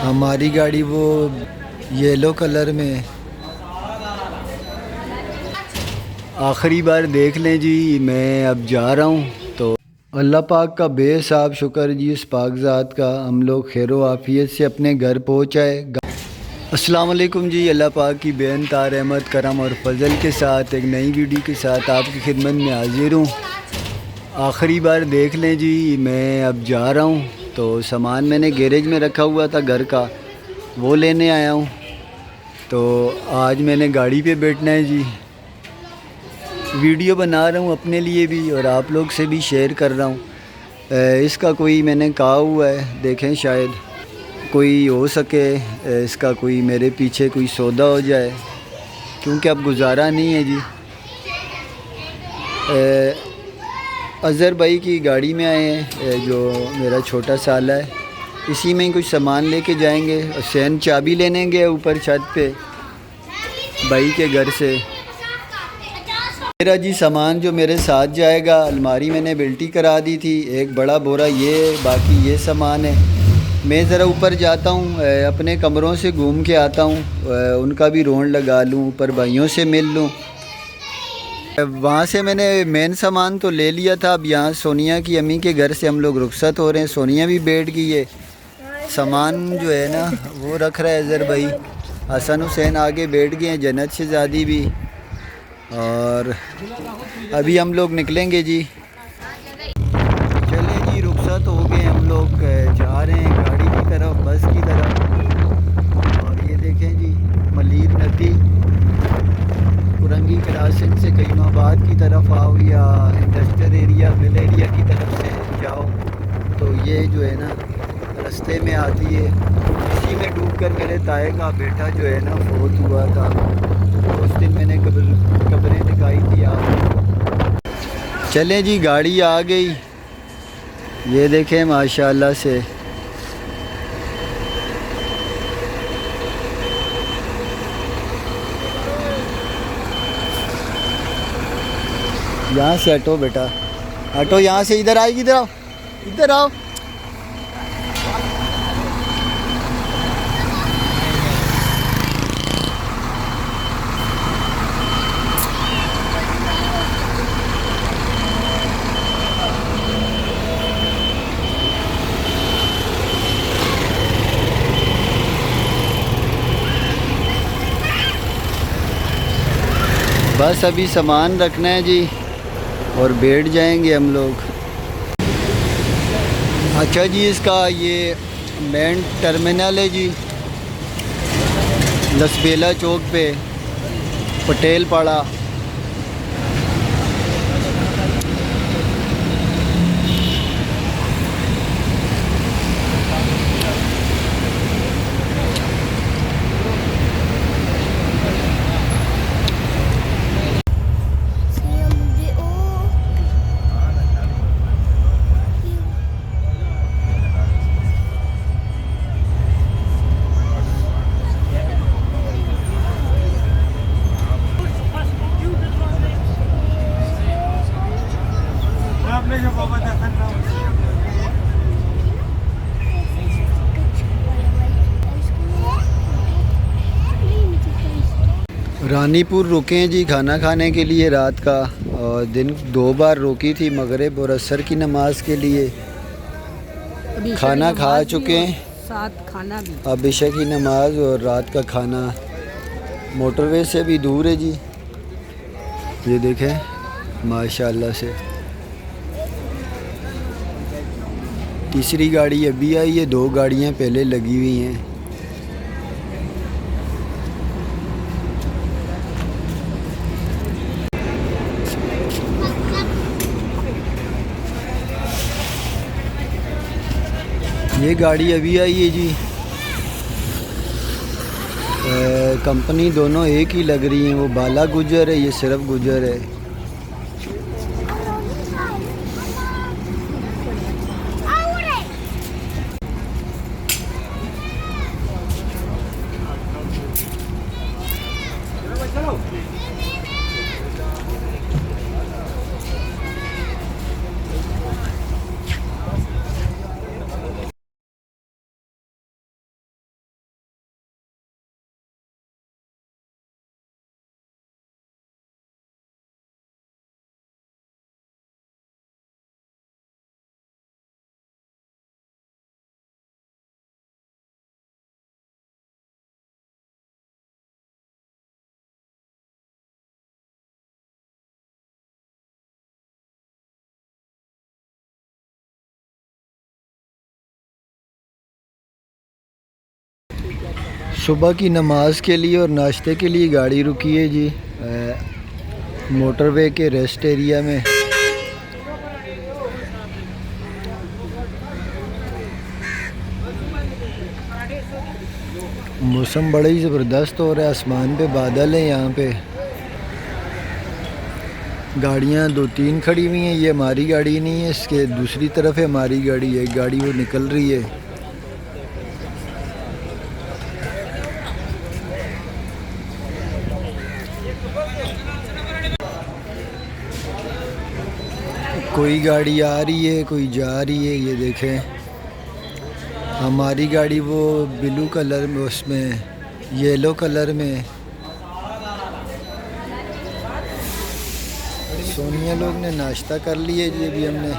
हमारी गाड़ी वो येलो कलर में है। आखिरी बार देख लें जी, मैं अब जा रहा हूँ। तो अल्लाह पाक का बेसाब शुक्र जी, इस पाकज़ात का हम लोग खैर आफियत से अपने घर पहुँच आए। अस्सलाम वालेकुम जी। अल्लाह पाक की बेनता रहमत करम और फजल के साथ एक नई वीडियो के साथ आपकी खिदमत में हाजिर हूँ। आखिरी बार देख लें जी, मैं अब जा रहा हूँ। तो सामान मैंने गैरेज में रखा हुआ था घर का, वो लेने आया हूँ। तो आज मैंने गाड़ी पे बैठना है जी। वीडियो बना रहा हूँ अपने लिए भी और आप लोग से भी शेयर कर रहा हूँ। इसका कोई मैंने कहा हुआ है, देखें शायद कोई हो सके इसका कोई मेरे पीछे कोई सौदा हो जाए, क्योंकि अब गुजारा नहीं है जी। अज़हर भाई की गाड़ी में आए हैं, जो मेरा छोटा साला है, इसी में ही कुछ सामान लेके जाएंगे। हुसैन चाबी लेने गए ऊपर छत पे भाई के घर से। मेरा जी सामान जो मेरे साथ जाएगा, अलमारी मैंने बिल्टी करा दी थी, एक बड़ा बोरा ये, बाकी ये सामान है। मैं ज़रा ऊपर जाता हूँ, अपने कमरों से घूम के आता हूँ, उनका भी रोंड लगा लूँ, ऊपर भाइयों से मिल लूँ। वहाँ से मैंने मेन सामान तो ले लिया था। अब यहाँ सोनिया की अम्मी के घर से हम लोग रुखसत हो रहे हैं। सोनिया भी बैठ गई है। सामान जो है ना वो रख रहा है अज़हर भाई। हसन हुसैन आगे बैठ गए हैं, जन्नत शहज़ादी भी। और अभी हम लोग निकलेंगे जी। चले जी, रुखसत हो गए हम लोग, जा रहे हैं गाड़ी की तरफ, बस की तरफ। और ये देखें जी, मलीर नदी कुरंगी क्रॉसिंग से कईमाबाद की तरफ आओ या इंडस्ट्रियल एरिया मिल एरिया की तरफ से जाओ तो ये जो है ना रास्ते में आती है। इसी में डूब कर मेरे ताए का बेटा जो है ना फौत हुआ था। उस दिन मैंने कब्रें दिखाई थी आपको। चलें जी, गाड़ी आ गई, ये देखें माशाल्लाह से। यहाँ से हटो बेटा, हटो यहाँ से, इधर आएगी, इधर आओ, इधर आओ। बस अभी सामान रखना है जी और बैठ जाएंगे हम लोग। अच्छा जी, इसका ये मेन टर्मिनल है जी, लसबेला चौक पे, पटेल पाड़ा। रानीपुर रुके हैं जी खाना खाने के लिए रात का, और दिन 2 बार रोकी थी, मगरिब और असर की नमाज के लिए। खाना खा चुके हैं, साथ खाना भी। अब इशा की नमाज और रात का खाना। मोटरवे से भी दूर है जी, ये देखें माशाल्लाह से। तीसरी गाड़ी अभी आई है, 2 गाड़ियाँ पहले लगी हुई हैं। ये गाड़ी अभी आई है जी। कंपनी दोनों एक ही लग रही हैं, वो बाला गुजर है, ये सिर्फ गुजर है। सुबह की नमाज के लिए और नाश्ते के लिए गाड़ी रुकी है जी मोटरवे के रेस्ट एरिया में। मौसम बड़ा ही ज़बरदस्त हो रहा है, आसमान पे बादल हैं। यहाँ पे गाड़ियाँ 2-3 खड़ी हुई हैं। ये हमारी गाड़ी नहीं है, इसके दूसरी तरफ है हमारी गाड़ी है। गाड़ी वो निकल रही है। कोई गाड़ी आ रही है, कोई जा रही है। ये देखें, हमारी गाड़ी वो ब्लू कलर में, उसमें येलो कलर में। सोनिया लोग ने नाश्ता कर लिया जी। अभी हमने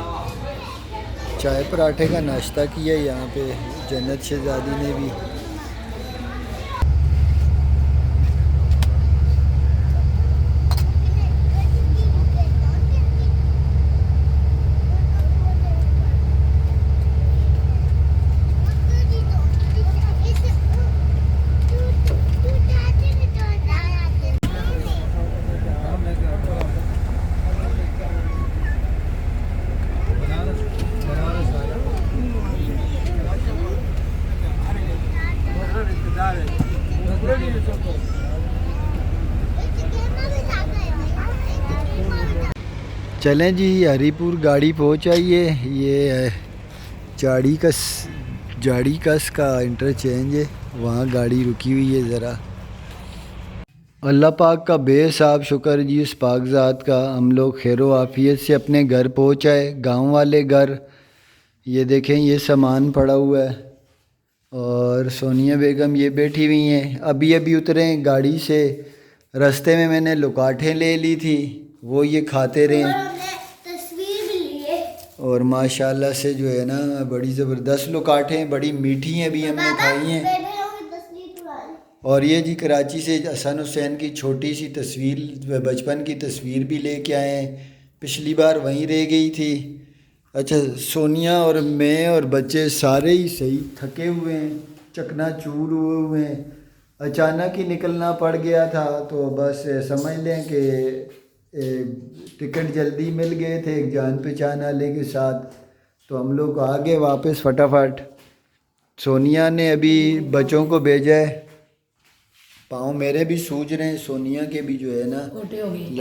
चाय पराठे का नाश्ता किया यहाँ पे। जन्नत शहजादी ने भी। चलें जी, हरीपुर गाड़ी पहुँच आई है। ये है जाड़ी कस का इंटरचेंज है, वहाँ गाड़ी रुकी हुई है। ज़रा अल्लाह पाक का बेहिसाब शुक्र जी, उस पाक ज़ात का। हम लोग खैर आफियत से अपने घर पहुँच आए, गाँव वाले घर। ये देखें, ये सामान पड़ा हुआ है और सोनिया बेगम ये बैठी हुई हैं। अभी अभी उतरे गाड़ी से। रास्ते में मैंने लुकाठें ले ली थी, वो ये खाते रहे तस्वीर भी लिए। और माशाल्लाह से जो है ना, बड़ी ज़बरदस्त लुकाठें, बड़ी मीठी हैं, भी हमने खाई हैं। और ये जी कराची से हसन हुसैन की छोटी सी तस्वीर, बचपन की तस्वीर भी लेके आए हैं। पिछली बार वहीं रह गई थी। अच्छा, सोनिया और मैं और बच्चे सारे ही सही थके हुए हैं, चकनाचूर हुए हैं। अचानक ही निकलना पड़ गया था, तो बस समझ लें कि टिकट जल्दी मिल गए थे एक जान पहचान वाले के साथ, तो हम लोग आ गए वापस फटाफट। सोनिया ने अभी बच्चों को भेजा है। पाँव मेरे भी सूज रहे हैं, सोनिया के भी जो है ना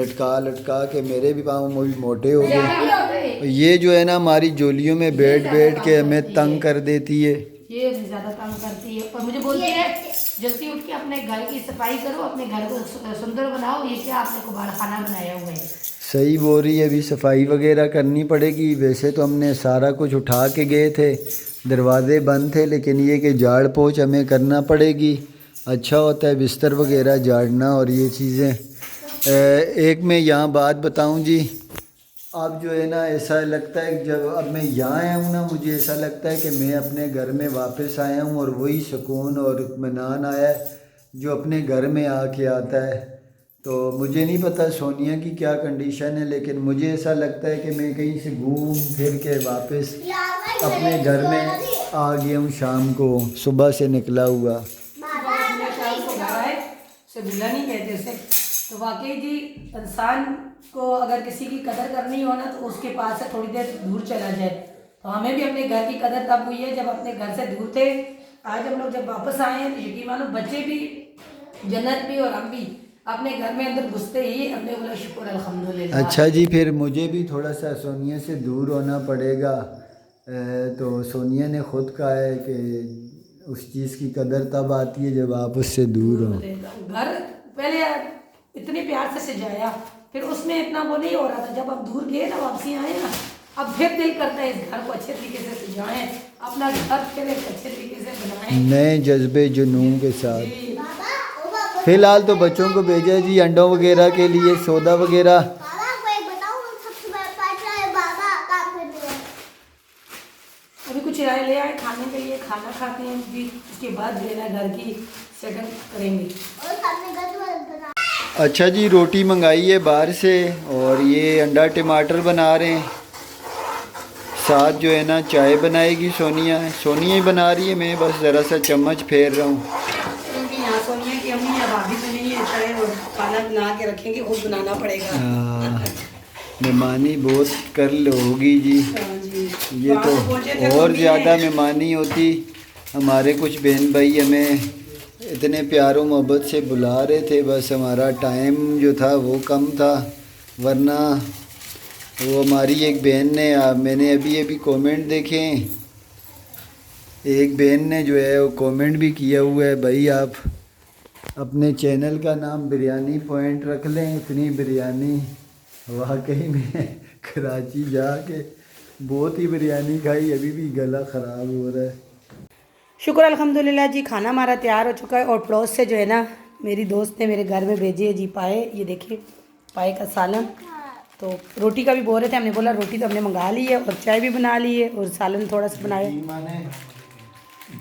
लटका लटका के मेरे भी पाँव मोटे हो गए। ये जो है ना हमारी जोलियों में बैठ बैठ के हमें तंग कर देती है। ये ज़्यादा तंग करती है और मुझे बोलती है जल्दी उठ के अपने घर की सफाई करो, अपने घर को सुंदर बनाओ। ये क्या आपने कुबाड़ खाना बनाया हुआ है। सही बोल रही है, अभी सफाई वगैरह करनी पड़ेगी। वैसे तो हमने सारा कुछ उठा के गए थे, दरवाजे बंद थे, लेकिन ये कि झाड़ पोंछ हमें करना पड़ेगी। अच्छा होता है बिस्तर वगैरह झाड़ना और ये चीज़ें। एक मैं यहाँ बात बताऊँ जी, अब जो है ना ऐसा लगता है जब अब मैं यहाँ आया हूँ ना, मुझे ऐसा लगता है कि मैं अपने घर में वापस आया हूँ और वही सुकून और इत्मीनान आया है जो अपने घर में आके आता है। तो मुझे नहीं पता सोनिया की क्या कंडीशन है, लेकिन मुझे ऐसा लगता है कि मैं कहीं से घूम फिर के वापस अपने घर में आ गया हूँ। शाम को सुबह से निकला हुआ से भूला नहीं कहते उसे। तो वाकई जी, इंसान को अगर किसी की कदर करनी हो ना, तो उसके पास से थोड़ी देर दूर चला जाए। तो हमें भी अपने घर की कदर तब हुई है जब अपने घर से दूर थे। आज हम लोग जब वापस आए हैं, तो यकीन मानो बच्चे भी, जन्नत भी और हम भी अपने घर में अंदर घुसते ही हमने बोला शुक्र अल्हम्दुलिल्लाह। अच्छा जी, फिर मुझे भी थोड़ा सा सोनिया से दूर होना पड़ेगा। तो सोनिया ने खुद कहा है कि उस चीज़ की कदर तब आती है जब आप उससे दूर हो। घर पहले इतने प्यार से सजाया, फिर उसमें इतना वो नहीं हो रहा था। जब अब दूर गए ना, वापसी आए ना, अब फिर दिल करता है इस घर को अच्छे तरीके से सजाएं, अपना घर फिर एक अच्छे तरीके से बनाएं, नए जज्बे जुनून के साथ। फ़िलहाल तो बच्चों को भेजा जी अंडों वगैरह के लिए, सौदा वगैरह। अभी कुछ राय ले आए खाने के लिए, खाना खाते हैं भी, उसके बाद जो है ना घर की सेटिंग करेंगे। अच्छा जी, रोटी मंगाई है बाहर से और ये अंडा टमाटर बना रहे हैं। साथ जो है ना चाय बनाएगी सोनिया ही बना रही है, मैं बस ज़रा सा चम्मच फेर रहा हूँ। बना के रखेंगे, खुद बनाना पड़ेगा। मेहमानी बहुत कर होगी जी। हाँ जी। ये वहाँ तो से पहुँचे थे और मम्मी ज़्यादा ने- मेहमानी होती। हमारे कुछ बहन भाई हमें इतने प्यार और मोहब्बत से बुला रहे थे, बस हमारा टाइम जो था वो कम था, वरना वो हमारी एक बहन ने मैंने अभी अभी कमेंट देखे, एक बहन ने जो है वो कमेंट भी किया हुआ है, भाई आप अपने चैनल का नाम बिरयानी पॉइंट रख लें। इतनी बिरयानी वाकई में कराची जाके बहुत ही बिरयानी खाई, अभी भी गला ख़राब हो रहा है। शुक्र अल्हम्दुलिल्लाह जी, खाना हमारा तैयार हो चुका है। और पड़ोस से जो है ना मेरी दोस्त ने मेरे घर में भेजी है जी पाए, ये देखिए पाए का सालन। तो रोटी का भी बोल रहे थे, हमने बोला रोटी तो हमने मंगा ली है और चाय भी बना ली है और सालन थोड़ा सा बनाया। माने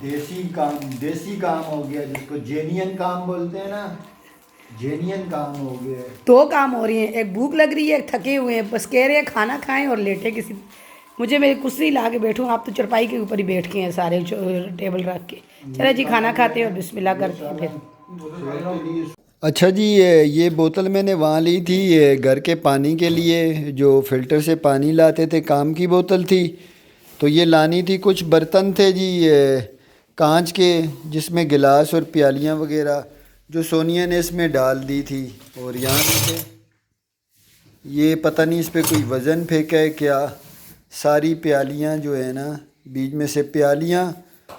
देसी काम हो गया, जिसको जेनियन काम बोलते हैं ना, जेनियन काम हो गया। दो काम हो रही हैं, एक भूख लग रही है, एक थके हुए हैं, बस कह रहे हैं खाना खाएं और लेटे किसी। मुझे मेरी कुर्सी ला के बैठूँ, आप तो चरपाई के ऊपर ही बैठ के हैं सारे टेबल रख के। चले जी खाना खाते हैं और बिस्मिल्लाह करते हैं फिर। अच्छा जी, ये बोतल मैंने वहाँ ली थी, ये घर के पानी के लिए, जो फ़िल्टर से पानी लाते थे, काम की बोतल थी। तो ये लानी थी, कुछ बर्तन थे जी कांच के, जिसमें गिलास और प्यालियाँ वगैरह, जो सोनिया ने इसमें डाल दी थी। और यहाँ नीचे ये पता नहीं इस पर कोई वज़न फेंका है क्या, सारी प्यालियाँ जो है ना, बीच में से प्यालियाँ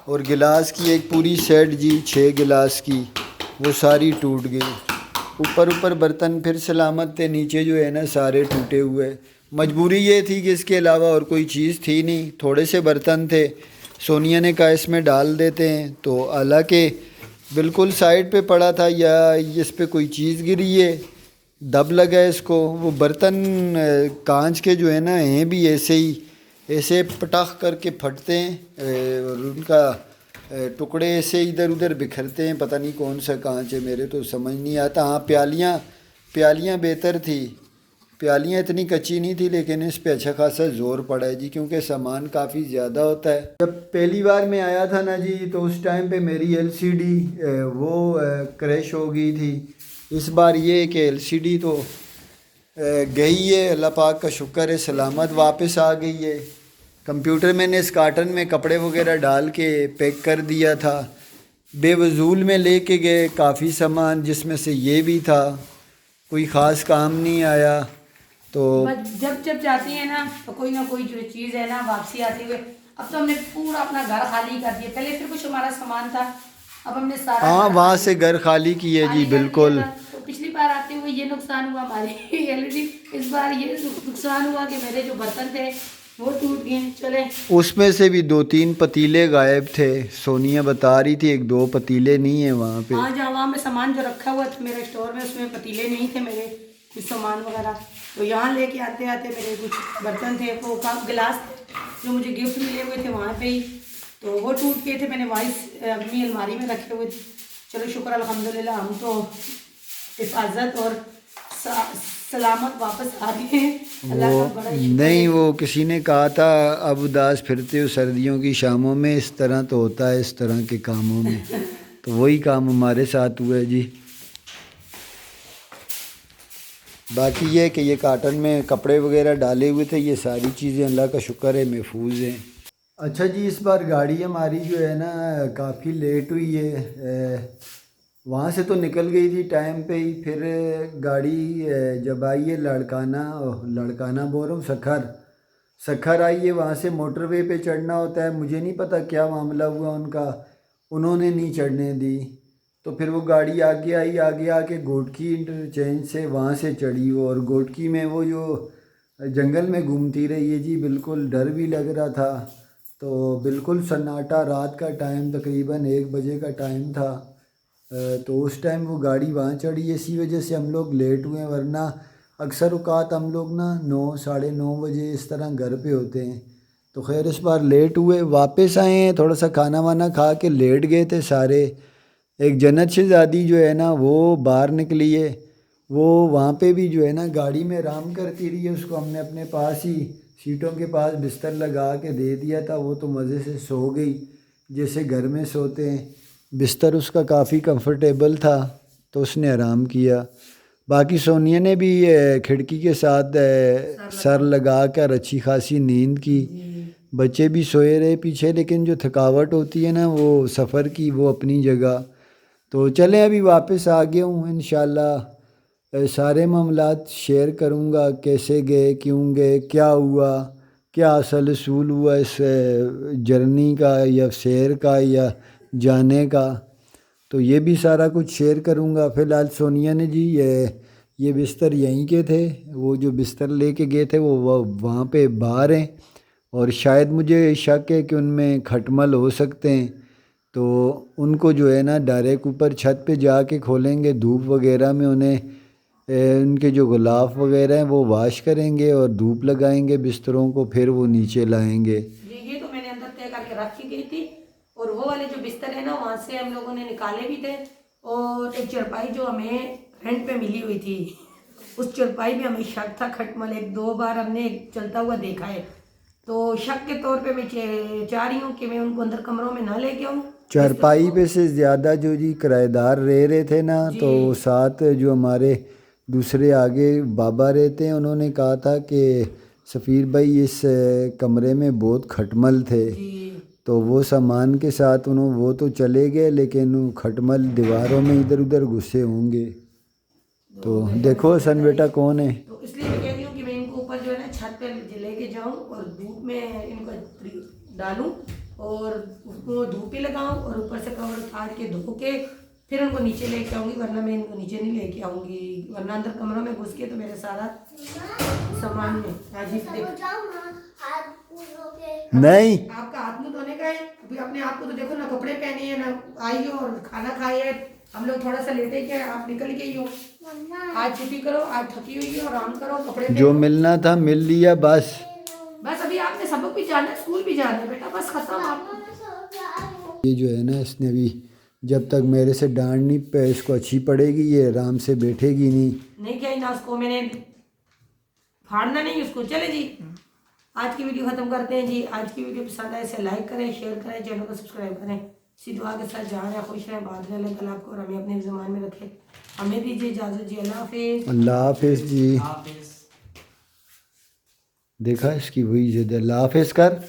और गिलास की एक पूरी सेट जी 6 गिलास की, वो सारी टूट गई। ऊपर बर्तन फिर सलामत थे, नीचे जो है ना सारे टूटे हुए। मजबूरी ये थी कि इसके अलावा और कोई चीज़ थी नहीं, थोड़े से बर्तन थे। सोनिया ने कहा इसमें डाल देते हैं, तो हालांकि बिल्कुल साइड पे पड़ा था, या इस पे कोई चीज़ गिरी है, दब लगा है इसको। वो बर्तन कांच के जो है ना हैं भी ऐसे ही, ऐसे पटाख करके फटते हैं और उनका टुकड़े ऐसे इधर उधर बिखरते हैं। पता नहीं कौन सा कांच है, मेरे तो समझ नहीं आता। हाँ, प्यालियाँ बेहतर थी, प्यालियाँ इतनी कच्ची नहीं थी, लेकिन इस पे अच्छा खासा ज़ोर पड़ा है जी, क्योंकि सामान काफ़ी ज़्यादा होता है। जब पहली बार मैं आया था ना जी, तो उस टाइम पे मेरी एलसीडी वो क्रैश हो गई थी। इस बार ये है कि एलसीडी तो गई है, अल्लाह पाक का शुक्र है, सलामत वापस आ गई है। कंप्यूटर मैंने इस कार्टन में कपड़े वगैरह डाल के पैक कर दिया था। बेवजूल में लेके गए काफ़ी सामान, जिसमें से ये भी था, कोई ख़ास काम नहीं आया। तो जब जाती है ना तो कोई ना कोई जो चीज़ है ना वापसी आती हुए। अब तो हमने पूरा अपना घर खाली कर दिया, पहले फिर कुछ हमारा सामान था, अब हमने सारा हाँ, वहाँ से घर खाली किए जी, बिल्कुल। तो पिछली बार आते हुए ये नुकसान हुआ हमारी एलईडी, इस बार ये नुकसान हुआ कि मेरे जो बर्तन थे वो टूट गए। चले, उसमें से भी 2-3 पतीले गायब थे, सोनिया बता रही थी, 1-2 पतीले नहीं है वहाँ पे। हाँ, जहाँ वहाँ में सामान जो रखा हुआ था मेरे स्टोर में, उसमें पतीले नहीं थे मेरे, कुछ सामान वगैरह। तो यहाँ लेके आते आते मेरे कुछ बर्तन थे, वो गिलास जो मुझे गिफ्ट मिले हुए थे वहाँ पे ही, तो वो टूट गए थे। मैंने वहीं अपनी अलमारी में रखे हुए थे। चलो शुक्र अल्हम्दुलिल्लाह, हम तो हिफाजत और सलामत वापस आ गए हैं। अल्लाह का बड़ा शुक्र है। नहीं, वो किसी ने कहा था, अब उदास फिरते हो सर्दियों की शामों में, इस तरह तो होता है इस तरह के कामों में। तो वही काम हमारे साथ हुआ है जी। बाकी ये कि ये कार्टन में कपड़े वगैरह डाले हुए थे, ये सारी चीज़ें अल्लाह का शुक्र है महफूज हैं। अच्छा जी, इस बार गाड़ी हमारी जो है ना काफ़ी लेट हुई है। वहाँ से तो निकल गई थी टाइम पे ही, फिर गाड़ी जब आई है लड़काना बोल रहा हूँ, सखर आई है। वहाँ से मोटरवे पे चढ़ना होता है, मुझे नहीं पता क्या मामला हुआ उनका, उन्होंने नहीं चढ़ने दी। तो फिर वो गाड़ी आगे आई, आगे आके गोटकी इंटरचेंज से वहाँ से चढ़ी वो, और गोटकी में वो जो जंगल में घूमती रही है जी, बिल्कुल डर भी लग रहा था। तो बिल्कुल सन्नाटा, रात का टाइम तकरीबन 1 बजे का टाइम था। तो उस टाइम वो गाड़ी वहाँ चढ़ी, इसी वजह से हम लोग लेट हुए, वरना अक्सर औकात हम लोग ना 9, साढ़े 9 बजे इस तरह घर पे होते हैं। तो खैर इस बार लेट हुए, वापस आए हैं, थोड़ा सा खाना वाना खा के लेट गए थे सारे। एक जन्नत शहज़ादी जो है ना वो बाहर निकली है, वो वहाँ पे भी जो है ना गाड़ी में आराम करती रही है। उसको हमने अपने पास ही सीटों के पास बिस्तर लगा के दे दिया था, वो तो मज़े से सो गई जैसे घर में सोते हैं। बिस्तर उसका काफ़ी कंफर्टेबल था, तो उसने आराम किया। बाकी सोनिया ने भी खिड़की के साथ सर लगा कर अच्छी खासी नींद की। बच्चे भी सोए रहे पीछे, लेकिन जो थकावट होती है ना वो सफ़र की, वो अपनी जगह। तो चलें अभी वापस आ गया हूँ। इंशाल्लाह सारे मामलात शेयर करूँगा, कैसे गए, क्यों गए, क्या हुआ, क्या असल असूल हुआ इस जर्नी का या सैर का या जाने का। तो ये भी सारा कुछ शेयर करूँगा। फ़िलहाल सोनिया ने जी ये बिस्तर यहीं के थे, वो जो बिस्तर लेके गए थे वो वहाँ पे बाहर हैं, और शायद मुझे शक है कि उनमें खटमल हो सकते हैं। तो उनको जो है ना डायरेक्ट ऊपर छत पे जाके खोलेंगे, धूप वगैरह में उन्हें उनके जो गुलाफ वगैरह हैं वो वाश करेंगे और धूप लगाएंगे बिस्तरों को, फिर वो नीचे लाएंगे। ये तो मैंने अंदर तय करके रखी गई थी, और वो वाले जो बिस्तर है ना वहाँ से हम लोगों ने निकाले भी थे। और एक चारपाई जो हमें रेंट पे मिली हुई थी, उस चारपाई में हमें शक था खटमल, एक दो बार हमने चलता हुआ देखा है। तो शक के तौर पे मैं चाह रही हूँ कि मैं उनको अंदर कमरों में ना लेके आऊँ। चारपाई पे से ज़्यादा जो जी किराएदार रह रहे थे ना, तो साथ जो हमारे दूसरे आगे बाबा रहते हैं, उन्होंने कहा था कि सफ़ीर भाई इस कमरे में बहुत खटमल थे। तो वो सामान के साथ वो तो चले गए, लेकिन वो खटमल दीवारों में इधर उधर घुसे होंगे। तो देखो सन बेटा कौन है। तो इसलिए मैं कह रही हूँ कि मैं इनको ऊपर जो है ना छत पे लेके जाऊँ और धूप में इनको डालूँ और उसको धूप पे लगाऊँ, और ऊपर से कवर उतार के धो के फिर उनको नीचे लेके आऊँगी, वरना मैं इनको नीचे नहीं लेके आऊँगी, वरना अंदर कमरों में घुस के तो मेरे सारा सामान में नहीं आपका हाथ मुँह धोने का है। अभी अपने आप को तो देखो ना, कपड़े पहने हैं ना, आई हो और खाना खाए है, हम लोग थोड़ा सा लेटे क्या, आप निकल गई हो। आज छुट्टी करो, आज थकी हुई हो, आराम करो, कपड़े जो मिलना था मिल लिया बस। अभी आपने सबक भी जाना है, स्कूल भी जाना है बेटा, बस खत्म। आप ये जो है ना, इसने भी जब तक मेरे से डांट नहीं पे इसको अच्छी पड़ेगी, ये आराम से बैठेगी नहीं क्या ना, उसको मैंने फाड़ना नहीं उसको। चले जी, आज की वीडियो खत्म करते हैं जी। आज की वीडियो पसंद आए इसे लाइक करें, शेयर करें, चैनल को सब्सक्राइब करें। इसी दुआ के साथ जहाँ रहें खुश रहें, बाद में अल्लाह ताला आपको और हमें अपने ज़मान में रखे। हमें दीजिए इजाज़त जी। अल्लाह हाफिज़। अल्लाह हाफिज़ जी। देखा इसकी वही जिद, अल्लाह हाफिज़ कर।